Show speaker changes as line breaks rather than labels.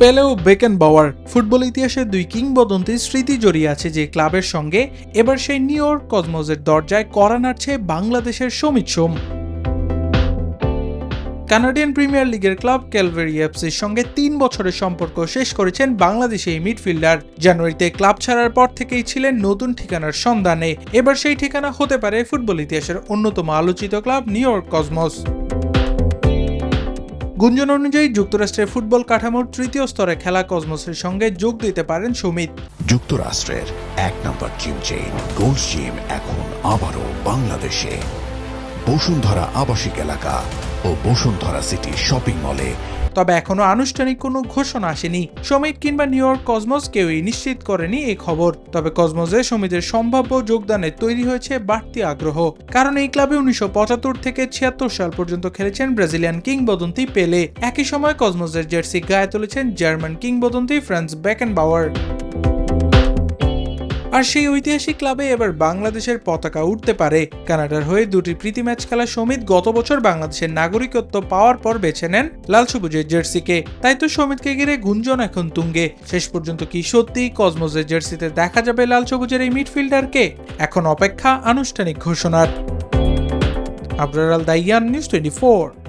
পেলে ও Beckenbauer football ইতিহাসে দুই কিংবদন্তির স্মৃতি জড়িয়ে আছে যে ক্লাবের সঙ্গে। এবার সেই নিউ ইয়র্ক কসমোসের দরজায় কড়া নাড়ছে বাংলাদেশের সমিত সোম। কানাডিয়ান প্রিমিয়ার লিগের ক্লাব ক্যালভারি এফসির সঙ্গে ৩ বছরের সম্পর্ক শেষ করেছেন বাংলাদেশি এই মিডফিল্ডার। জানুয়ারিতে ক্লাব ছাড়ার পর থেকেই ছিলেন নতুন ঠিকানার সন্ধানে। এবার সেই ঠিকানা হতে পারে ফুটবল ইতিহাসের অন্যতম আলোচিত ক্লাব নিউ ইয়র্ক কসমোস। গুঞ্জন অনুযায়ী যুক্তরাষ্ট্রের ফুটবল কাঠামোর তৃতীয় স্তরে খেলা কসমোসের সঙ্গে যোগ দিতে পারেন সুমিত।
যুক্তরাষ্ট্রের ১ নম্বর জিম চেইন গোল্ড জিম এখন আবারও বাংলাদেশে। বসুন্ধরা আবাসিক এলাকা ও বসুন্ধরা সিটি শপিং মলে।
তবে এখনো আনুষ্ঠানিক কোনো ঘোষণা আসেনি। সমিত কিংবা নিউ ইয়র্ক কসমোস কেউই নিশ্চিত করেনি এই খবর। তবে কসমোসে সমিতের সম্ভাব্য যোগদানে তৈরি হয়েছে বাড়তি আগ্রহ। কারণ এই ক্লাবে ১৯৭৫ থেকে ৭৬ সাল পর্যন্ত খেলেছেন ব্রাজিলিয়ান কিংবদন্তি পেলে। একই সময় কসমোসের জার্সি গায়ে তুলেছেন জার্মান কিংবদন্তি ফ্রান্স বেকেনবাওয়ার। আর সেই ঐতিহাসিক ক্লাবে এবার বাংলাদেশের পতাকা উঠতে পারে। কানাডার হয়ে দুটি প্রীতি ম্যাচ খেলা সমিত গত বছর বাংলাদেশের নাগরিকত্ব পাওয়ার পর বেছে নেন লাল সবুজের জার্সিকে। তাই তো সমিতকে ঘিরে গুঞ্জন এখন তুঙ্গে। শেষ পর্যন্ত কি সত্যি কসমোসের জার্সিতে দেখা যাবে লাল সবুজের এই মিডফিল্ডারকে? এখন অপেক্ষা আনুষ্ঠানিক ঘোষণার। আবরার আল দাইয়ান, নিউজ 24।